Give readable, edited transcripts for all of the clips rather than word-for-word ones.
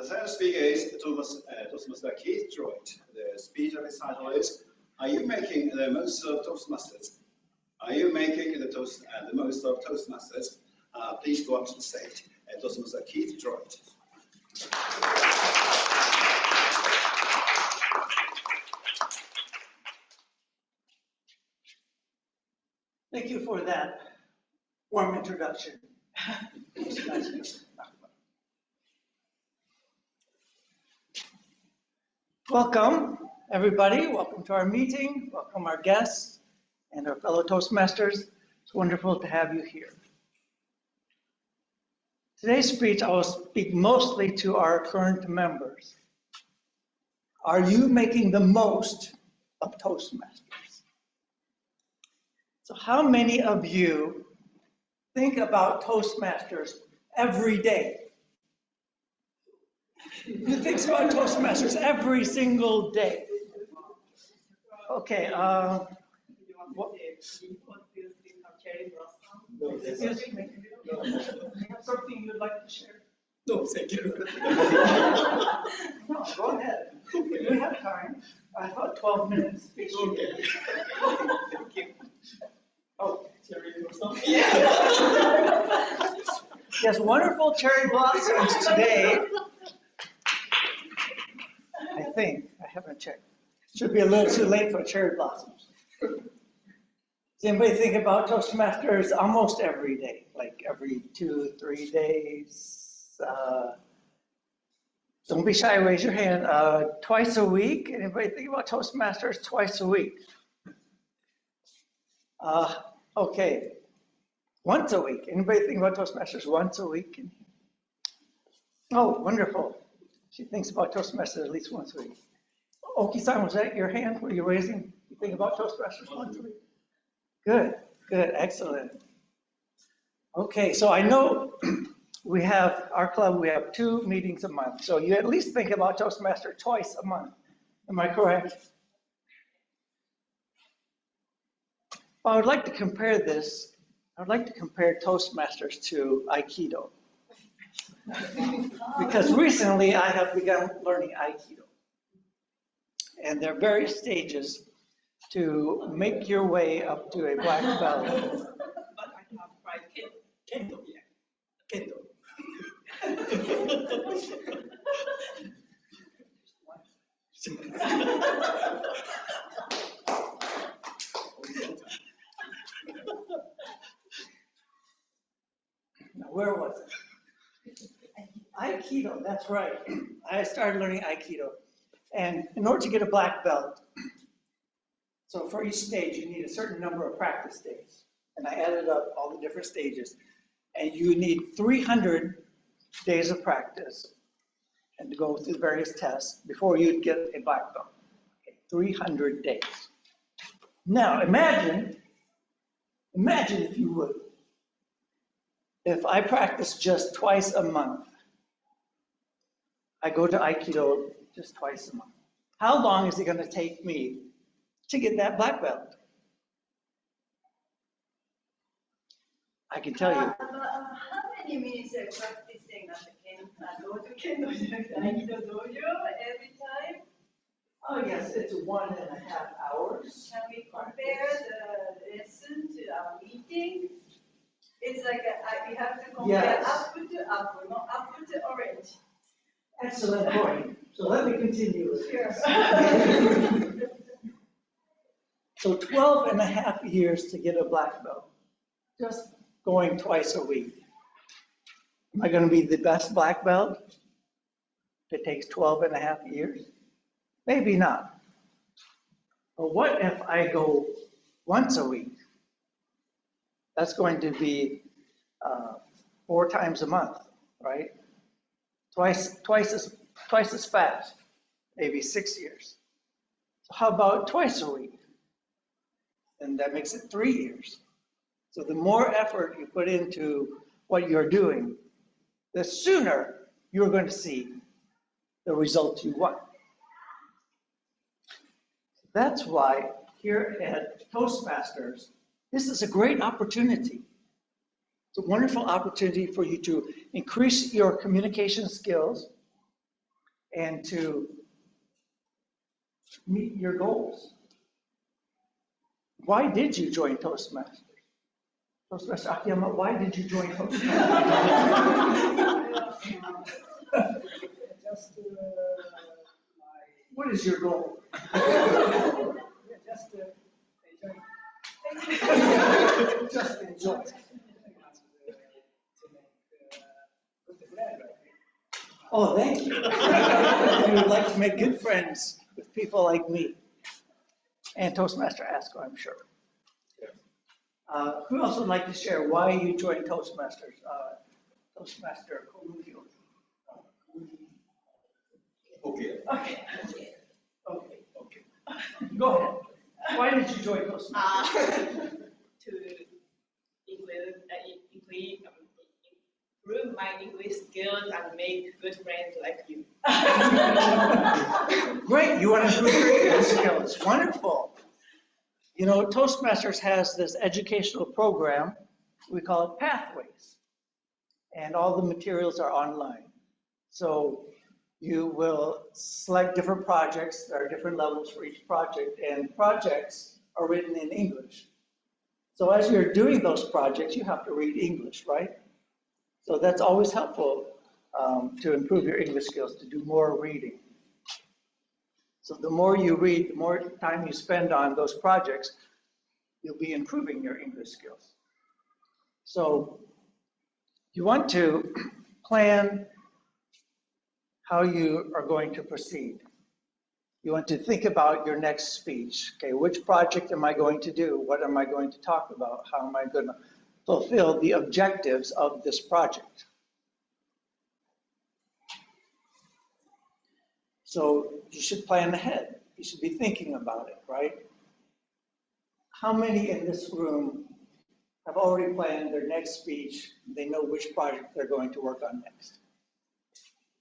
The third speaker is Toastmaster Keith Droit. The speech of his title is, "Are you making the most of Toastmasters? Are you making the most of Toastmasters?" Please go up to the stage. Toastmaster Keith Droit. Thank you for that warm introduction. Welcome, everybody. Welcome to our meeting. Welcome our guests and our fellow Toastmasters. It's wonderful to have you here. Today's speech, I will speak mostly to our current members. Are you making the most of Toastmasters? So how many of you think about Toastmasters every day? Who thinks about Toastmasters every single day? Okay. Excuse me. Do you have something you'd like to share? No, thank you. No, go ahead. We have time. I thought 12 minutes. Okay. Thank you. Oh, Cherry blossom? yes, wonderful cherry blossoms today. I think. I haven't checked. Should be a little too late for cherry blossoms. Does anybody think about Toastmasters almost every day? Like every 2-3 days? Don't be shy, raise your hand. Twice a week? Anybody think about Toastmasters twice a week? Okay. Once a week. Anybody think about Toastmasters once a week? Oh, wonderful. She thinks about Toastmasters at least once a week. Oki-san, was that your hand? Were you raising? You think about Toastmasters once a week? Good, good, excellent. Okay, so I know we have, our club, we have 2 meetings a month. So you at least think about Toastmaster twice a month. Am I correct? Well, I would like to compare this. I would like to compare Toastmasters to Aikido. Because recently I have begun learning Aikido. And there are various stages to make your way up to a black belt. But I have tried Kendo yet. Kendo. Now, where was it? Aikido, that's right. I started learning Aikido. And in order to get a black belt, so for each stage, you need a certain number of practice days. And I added up all the different stages. And you need 300 days of practice and to go through the various tests before you get a black belt. Okay, 300 days. Now, imagine if you would, if I practice just twice a month, I go to Aikido just twice a month. How long is it going to take me to get that black belt? I can tell you. How many minutes are practicing at the Kendo Aikido dojo every time? Oh yes, it's 1.5 hours. Can we compare the lesson to our meeting? It's like we have to compare Yes. apple to apple, not apple to orange. Excellent point. So let me continue. Sure. So 12.5 years to get a black belt, just going twice a week. Am I going to be the best black belt? If it takes 12.5 years? Maybe not. But what if I go once a week? That's going to be 4 times a month, right? Twice as fast, maybe 6 years. So how about twice a week? And that makes it 3 years. So the more effort you put into what you're doing, the sooner you're going to see the results you want. That's why here at Toastmasters, this is a great opportunity. It's a wonderful opportunity for you to increase your communication skills, and to meet your goals. Why did you join Toastmasters? Toastmaster Akiyama, why did you join Toastmasters? Just What is your goal? just enjoy. Just enjoy. To make good friend, I think. Oh, thank you. You would like to make good friends with people like me and Toastmaster Asko, I'm sure. Who else would like to share why you joined Toastmasters? Toastmaster Kolugio. Okay. Okay. Okay. Go ahead. Why did you join Toastmasters? To improve my English skills and make good friends like you. Great, you want to improve your English skills. Wonderful. You know, Toastmasters has this educational program, we call it Pathways. And all the materials are online. So you will select different projects, there are different levels for each project, and projects are written in English. So as you're doing those projects, you have to read English, right? So that's always helpful to improve your English skills, to do more reading. So the more you read, the more time you spend on those projects, you'll be improving your English skills. So you want to plan how you are going to proceed. You want to think about your next speech. Okay, which project am I going to do? What am I going to talk about? How am I going to fulfill the objectives of this project? So you should plan ahead. You should be thinking about it, right? How many in this room have already planned their next speech? They know which project they're going to work on next.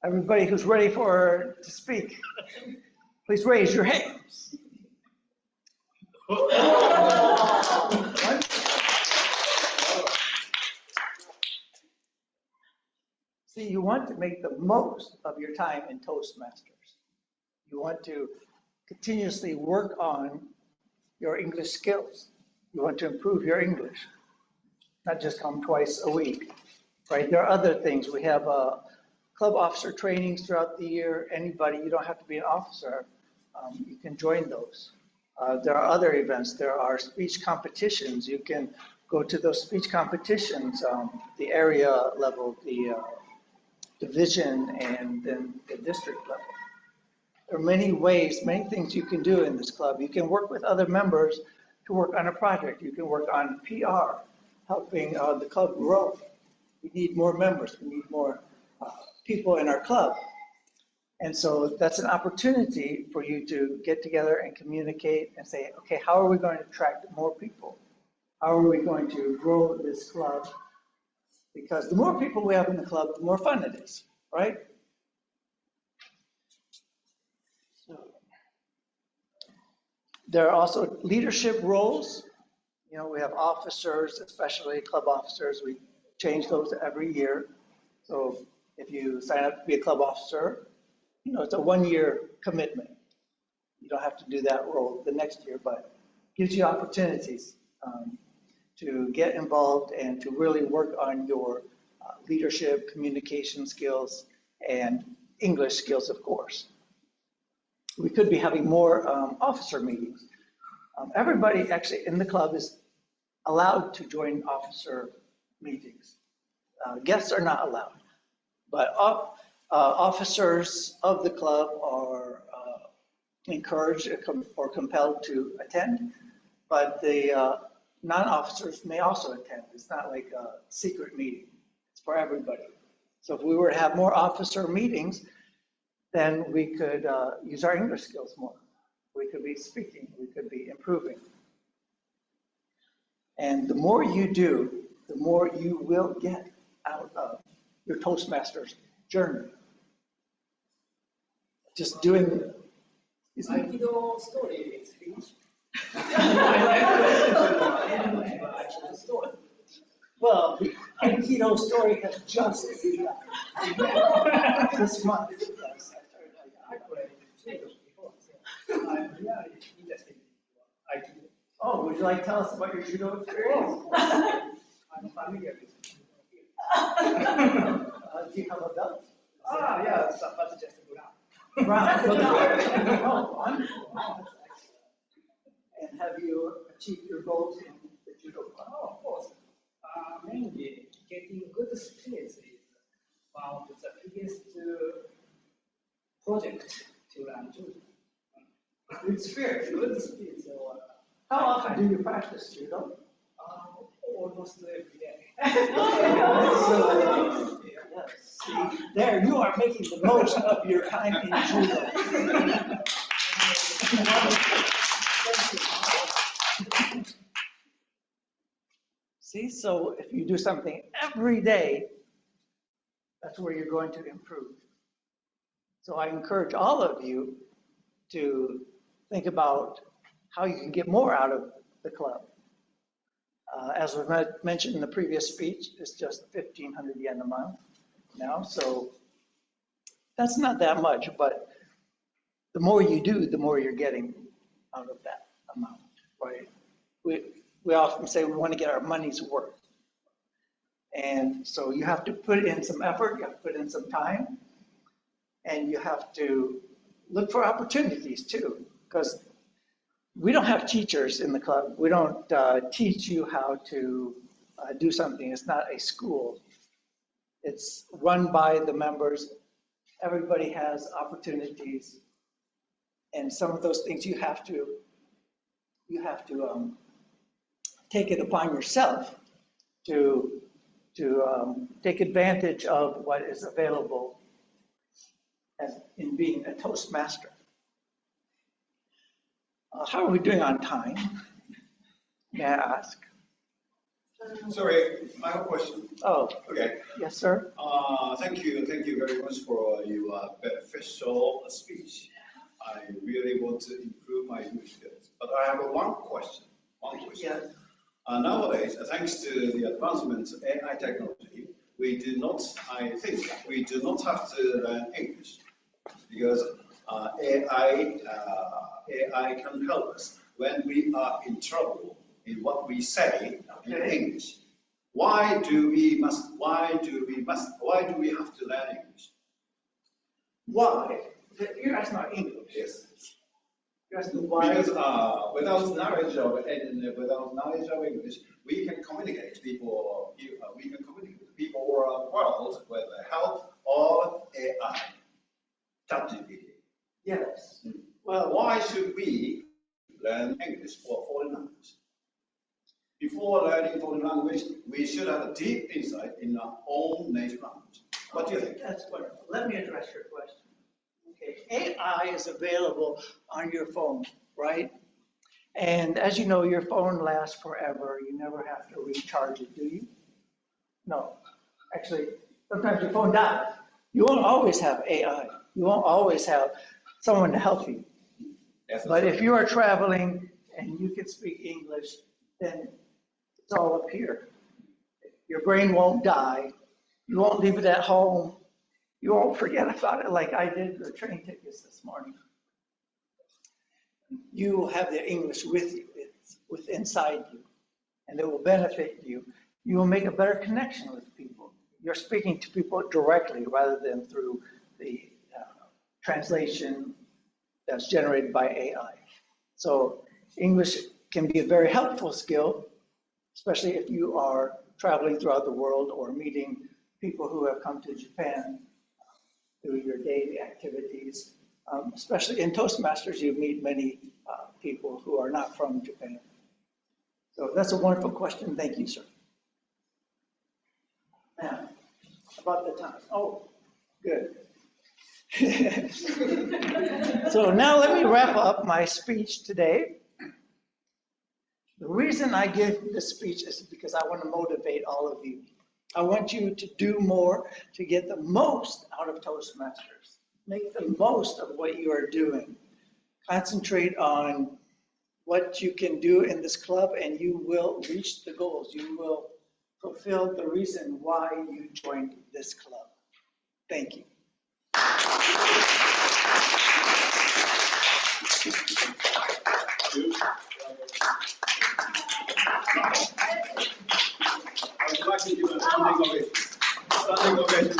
Everybody who's ready to speak, please raise your hands. See, you want to make the most of your time in Toastmasters. You want to continuously work on your English skills. You want to improve your English, not just come twice a week, right? There are other things. We have club officer trainings throughout the year. Anybody, you don't have to be an officer, you can join those. There are other events. There are speech competitions. You can go to those speech competitions, the area level, the division, and then the district level. There are many ways, many things you can do in this club. You can work with other members to work on a project. You can work on PR, helping the club grow. We need more members. We need more people in our club. And so that's an opportunity for you to get together and communicate and say, okay, how are we going to attract more people? How are we going to grow this club? Because the more people we have in the club, the more fun it is, right? So, there are also leadership roles. You know, we have officers, especially club officers. We change those every year. So if you sign up to be a club officer, you know, it's a 1-year commitment. You don't have to do that role the next year, but it gives you opportunities to get involved and to really work on your leadership, communication skills, and English skills, of course. We could be having more officer meetings. Everybody actually in the club is allowed to join officer meetings. Guests are not allowed, but officers of the club are encouraged or compelled to attend, but the non-officers may also attend. It's not like a secret meeting. It's for everybody. So if we were to have more officer meetings, then we could use our English skills more. We could be speaking, we could be improving. And the more you do, the more you will get out of your Toastmasters journey. Just doing. Aikido story is finished. Well, the Aikido story has just begun. This month. Yes, I started judo before, so I'm really interested in Aikido. Oh, would you like to tell us about your judo experience? I'm familiar with judo here. Do you have a belt? Ah, yeah, but just brown. Brown. Oh, wonderful. And have you achieved your goals in the judo club? Oh, of course. Mainly getting good skills is one of the biggest project to learn judo. Good spirit. Good skills. So, How often do you practice judo? almost every day. Yes, see, there, you are making the most of your time in judo. See, so if you do something every day, that's where you're going to improve. So I encourage all of you to think about how you can get more out of the club. As was mentioned in the previous speech, it's just 1,500 yen a month now, so that's not that much, but the more you do, the more you're getting out of that amount, right? We often say we want to get our money's worth. And so you have to put in some effort, you have to put in some time, and you have to look for opportunities too, because we don't have teachers in the club. We don't teach you how to do something. It's not a school. It's run by the members. Everybody has opportunities, and some of those things you have to take it upon yourself to take advantage of what is available as in being a Toastmaster. How are we doing on time? May I ask? Sorry, I have a question. Oh, Okay. yes, sir. Thank you very much for your beneficial speech. I really want to improve my English skills, but I have one question. Yes. Nowadays, thanks to the advancements of AI technology, I think we do not have to learn English because AI can help us when we are in trouble in what we say in English. Why do we have to learn English? Why? You're asking about English. Yes. You're asking why? Because without knowledge of English, we can communicate with people around the world with the help of AI. ChatGPT. Yes. Well, Why should we learn English for foreign language? Before learning foreign language, we should have a deep insight in our own native language. What do you think? that's wonderful. Let me address your question. Okay, AI is available on your phone, right? And as you know, your phone lasts forever. You never have to recharge it, do you? No. Actually, sometimes your phone dies. You won't always have AI. You won't always have someone to help you. Yes, But if you are traveling and you can speak English, then it's all up here. Your brain won't die. You won't leave it at home. You won't forget about it like I did the train tickets this morning. You will have the English with you. It's inside you, and it will benefit you. You will make a better connection with people. You're speaking to people directly rather than through the translation that's generated by AI. So English can be a very helpful skill, especially if you are traveling throughout the world or meeting people who have come to Japan through your daily activities. Especially in Toastmasters, you meet many people who are not from Japan. So that's a wonderful question. Thank you, sir. Now, about the time. Oh, good. So now let me wrap up my speech today. The reason I give this speech is because I want to motivate all of you. I want you to do more to get the most out of Toastmasters. Make the most of what you are doing. Concentrate on what you can do in this club, and you will reach the goals. You will fulfill the reason why you joined this club. Thank you. I would like to give a standing ovation. Standing ovation.